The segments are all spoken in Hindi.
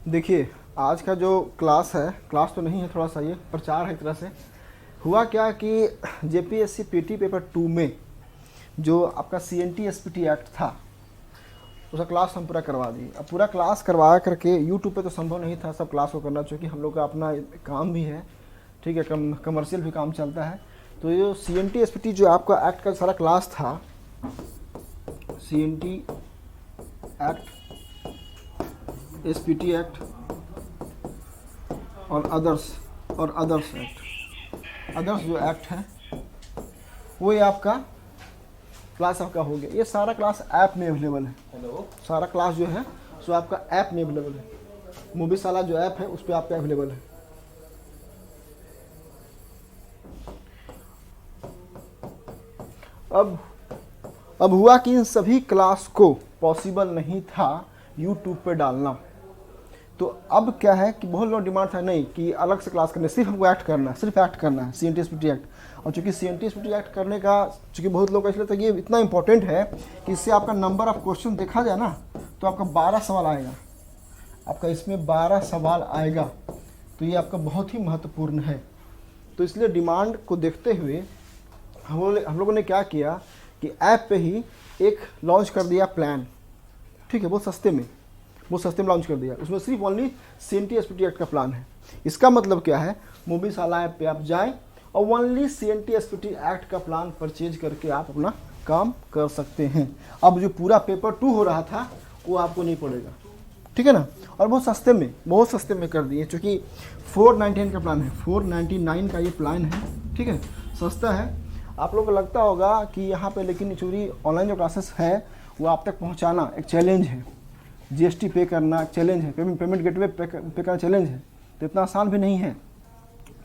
देखिए, आज का जो क्लास है, क्लास तो नहीं है, थोड़ा सा ये प्रचार है एक तरह से। हुआ क्या कि जेपीएससी पीटी पेपर 2 में जो आपका सीएनटी एसपीटी एक्ट था, उसका क्लास हम पूरा करवा दिए। अब पूरा क्लास करवा करके यूट्यूब पे तो संभव नहीं था सब क्लास को करना, चूँकि हम लोग का अपना काम भी है, ठीक है, कमर्शियल भी काम चलता है। तो ये सीएनटी एसपीटी जो आपका एक्ट का सारा क्लास था, सीएनटी एक्ट, एसपीटी एक्ट और अदर्स एक्ट, अदर्स जो एक्ट है वो ये आपका क्लास आपका हो गया। ये सारा क्लास ऐप में अवेलेबल है। हेलो, सारा क्लास जो है सो आपका ऐप में अवेलेबल है। मूवीशाला जो ऐप है उस पर आपका अवेलेबल है। अब हुआ कि इन सभी क्लास को पॉसिबल नहीं था यूट्यूब पे डालना। तो अब क्या है कि बहुत लोग डिमांड था नहीं कि अलग से क्लास करने, सिर्फ हमको एक्ट करना है, सिर्फ एक्ट करना है, सीएनटी एसपीटी एक्ट। और चूंकि सीएनटी एसपीटी एक्ट करने का चूंकि बहुत लोग का इसलिए तो ये इतना इंपॉर्टेंट है कि इससे आपका नंबर ऑफ क्वेश्चन देखा जाए ना तो आपका 12 सवाल आएगा, आपका इसमें 12 सवाल आएगा। तो ये आपका बहुत ही महत्वपूर्ण है। तो इसलिए डिमांड को देखते हुए हम लोगों ने क्या किया कि ऐप पे ही एक लॉन्च कर दिया प्लान, ठीक है, बहुत सस्ते में लॉन्च कर दिया। उसमें सिर्फ ओनली सीएनटी एसपीटी एक्ट का प्लान है। इसका मतलब क्या है, मूवीशाला ऐप पे आप जाएं और ओनली सीएनटी एसपीटी एक्ट का प्लान परचेज करके आप अपना काम कर सकते हैं। अब जो पूरा पेपर 2 हो रहा था वो आपको नहीं पड़ेगा, ठीक है ना। और बहुत सस्ते में कर दिए, चूँकि 499 का प्लान है, 499 का ये प्लान है, ठीक है, सस्ता है। आप लोगों को लगता होगा कि यहाँ पे लेकिन चूँकि ऑनलाइन जो क्लासेस है वो आप तक पहुँचाना एक चैलेंज है, जीएसटी पे करना चैलेंज है, पेमेंट गेटवे पे करना चैलेंज है, तो इतना आसान भी नहीं है,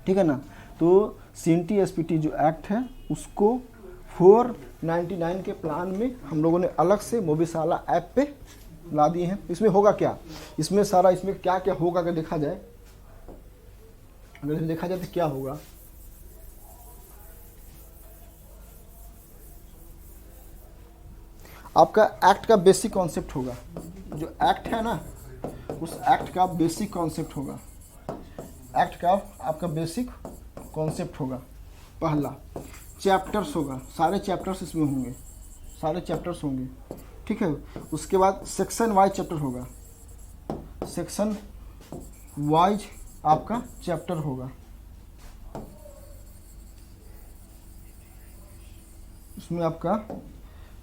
ठीक है ना। तो सीएनटी एसपीटी जो एक्ट है उसको 499 के प्लान में हम लोगों ने अलग से मूवीशाला ऐप पे ला दिए हैं। इसमें होगा क्या, इसमें क्या क्या होगा अगर देखा जाए, तो क्या होगा। आपका एक्ट का बेसिक कॉन्सेप्ट होगा, जो एक्ट है ना उस एक्ट का बेसिक कॉन्सेप्ट होगा। एक्ट का आपका बेसिक कॉन्सेप्ट होगा। पहला चैप्टर्स होगा, सारे चैप्टर्स इसमें होंगे, ठीक है। उसके बाद सेक्शन वाइज चैप्टर होगा, सेक्शन वाइज आपका चैप्टर होगा। इसमें आपका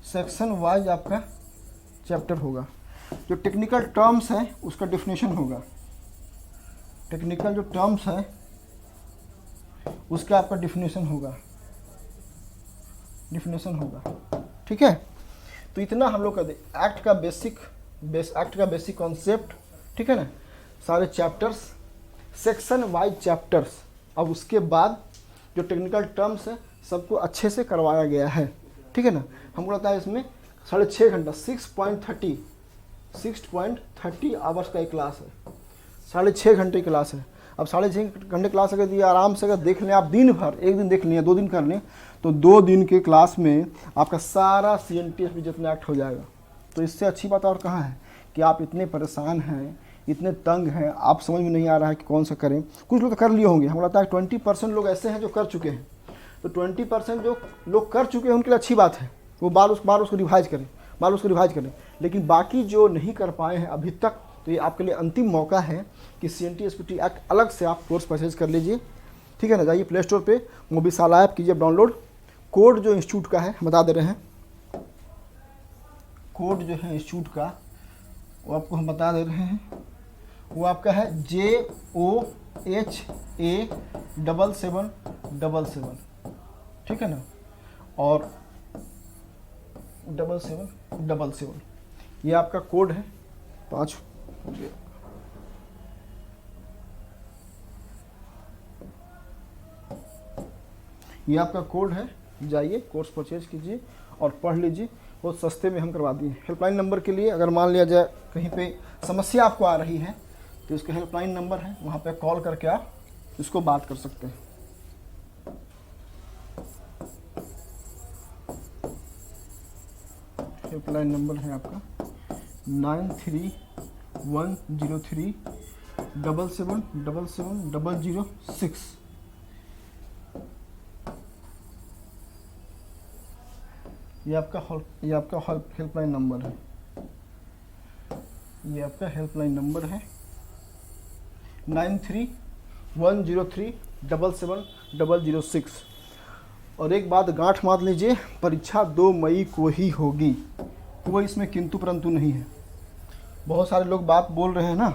सेक्शन वाइज आपका चैप्टर होगा। जो टेक्निकल टर्म्स है उसका डेफिनेशन होगा, टेक्निकल जो टर्म्स है उसका आपका डेफिनेशन होगा, ठीक है। तो इतना हम लोग का एक्ट का बेसिक कॉन्सेप्ट, ठीक है ना, सारे चैप्टर्स, सेक्शन वाइज चैप्टर्स। अब उसके बाद जो टेक्निकल टर्म्स है सबको अच्छे से करवाया गया है, ठीक है ना। हमको लगता है इसमें 6.5 घंटा 6.30 आवर्स का एक क्लास है, 6.5 घंटे की क्लास है। अब 6.5 घंटे क्लास अगर दिया, आराम से अगर देख लें आप दिन भर, एक दिन देख लें, 2 दिन कर लें, तो 2 दिन के क्लास में आपका सारा सीएनटी एसपीटी जितना एक्ट हो जाएगा। तो इससे अच्छी बात और कहाँ है कि आप इतने परेशान हैं, इतने तंग हैं, आप समझ में नहीं आ रहा है कि कौन सा करें। कुछ लोग तो कर लिए होंगे, हमको लगता है 20% लोग ऐसे हैं जो कर चुके हैं। तो 20% जो लोग कर चुके हैं उनके लिए अच्छी बात है, वो बार उसको रिवाइज करें। लेकिन बाकी जो नहीं कर पाए हैं अभी तक, तो ये आपके लिए अंतिम मौका है कि सीएनटी एसपीटी एक्ट अलग से आप कोर्स परचेज कर लीजिए, ठीक है ना। जाइए प्ले स्टोर पे मूवीशाला ऐप कीजिए डाउनलोड। कोड जो इंस्टीट्यूट का है बता दे रहे हैं, कोड जो है इंस्टीट्यूट का वो आपको हम बता दे रहे हैं, वो आपका है JOHA7777, ठीक है ना, और 7777 ये आपका कोड है। 5 हो गया। ये आपका कोड है, जाइए कोर्स परचेज कीजिए और पढ़ लीजिए, बहुत सस्ते में हम करवा दिए। हेल्पलाइन नंबर के लिए अगर मान लिया जाए कहीं पे समस्या आपको आ रही है तो इसका हेल्पलाइन नंबर है, वहाँ पे कॉल करके आप इसको बात कर सकते हैं। हेल्पलाइन नंबर है आपका 93 103 7770006। ये आपका हेल्पलाइन नंबर है, ये आपका हेल्पलाइन नंबर है 9310377006। और एक बात गांठ मार लीजिए, परीक्षा 2 मई को ही होगी, कोई इसमें किंतु परंतु नहीं है। बहुत सारे लोग बात बोल रहे हैं ना,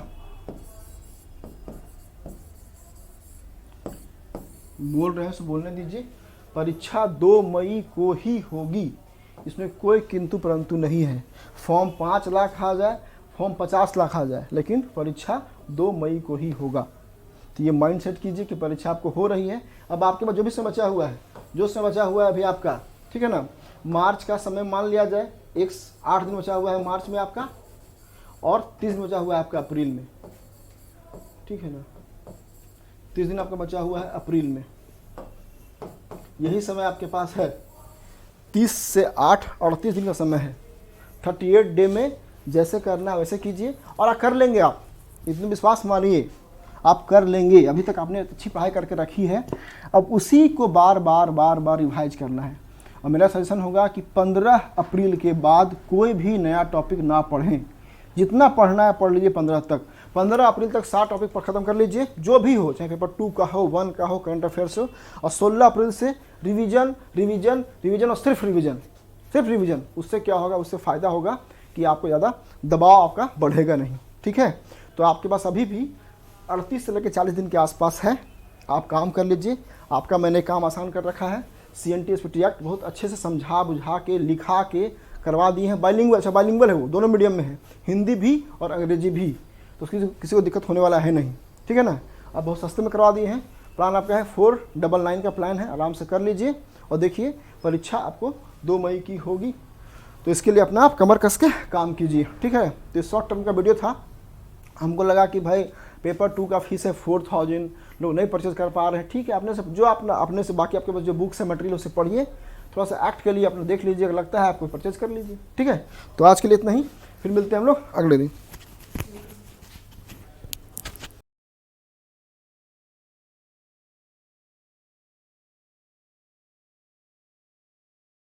बोल रहे हैं सो बोलने दीजिए। परीक्षा 2 मई को ही होगी, इसमें कोई किंतु परंतु नहीं है। फॉर्म 5 लाख आ जाए, फॉर्म 50 लाख आ जाए, लेकिन परीक्षा 2 मई को ही होगा। तो ये माइंड सेट कीजिए कि परीक्षा आपको हो रही है। अब आपके पास जो भी समय बचा हुआ है, अभी आपका, ठीक है ना, मार्च का समय मान लिया जाए, 8 दिन बचा हुआ है मार्च में आपका, और 30 दिन बचा हुआ है आपका अप्रैल में, ठीक है ना, 30 दिन आपका बचा हुआ है अप्रैल में। यही समय आपके पास है, 30 से 8 38 दिन का समय है। 38 डे में जैसे करना है वैसे कीजिए, और आप कर लेंगे। आप इतने विश्वास मानिए, आप कर लेंगे। अभी तक आपने अच्छी पढ़ाई करके रखी है, अब उसी को बार बार रिवाइज करना है। और मेरा सजेशन होगा कि 15 अप्रैल के बाद कोई भी नया टॉपिक ना पढ़ें। जितना पढ़ना है पढ़ लीजिए 15 तक। 15 अप्रैल तक 7 टॉपिक पर ख़त्म कर लीजिए, जो भी हो, चाहे पेपर 2 का हो, 1 का हो, करंट अफेयर्स हो। और 16 अप्रैल से रिवीजन और सिर्फ रिवीजन। उससे क्या होगा, उससे फ़ायदा होगा कि आपको ज़्यादा दबाव आपका बढ़ेगा नहीं, ठीक है। तो आपके पास अभी भी 38 से लेकर 40 दिन के आसपास है, आप काम कर लीजिए। आपका मैंने काम आसान कर रखा है। CNT SPT एक्ट बहुत अच्छे से समझा बुझा के लिखा के करवा दिए हैं। बाइलिंगुअल, अच्छा बाइलिंगुअल है, वो दोनों मीडियम में है, हिंदी भी और अंग्रेजी भी, तो किसी को दिक्कत होने वाला है नहीं, ठीक है ना। अब बहुत सस्ते में करवा दिए हैं। प्लान आपका है 499 का प्लान है, आराम से कर लीजिए। और देखिए परीक्षा आपको 2 मई की होगी, तो इसके लिए अपना आप कमर कस के काम कीजिए, ठीक है। तो ये शॉर्ट टर्म का वीडियो था। हमको लगा कि भाई पेपर 2 का फीस है 4000, लोग नहीं परचेज कर पा रहे हैं, ठीक है। अपने से बाकी आपके पास जो बुक्स है, मटेरियल, उसे पढ़िए। थोड़ा सा एक्ट के लिए अपना देख लीजिए, अगर लगता है आपको परचेज कर लीजिए, ठीक है। तो आज के लिए इतना ही, फिर मिलते हैं हम लोग अगले दिन।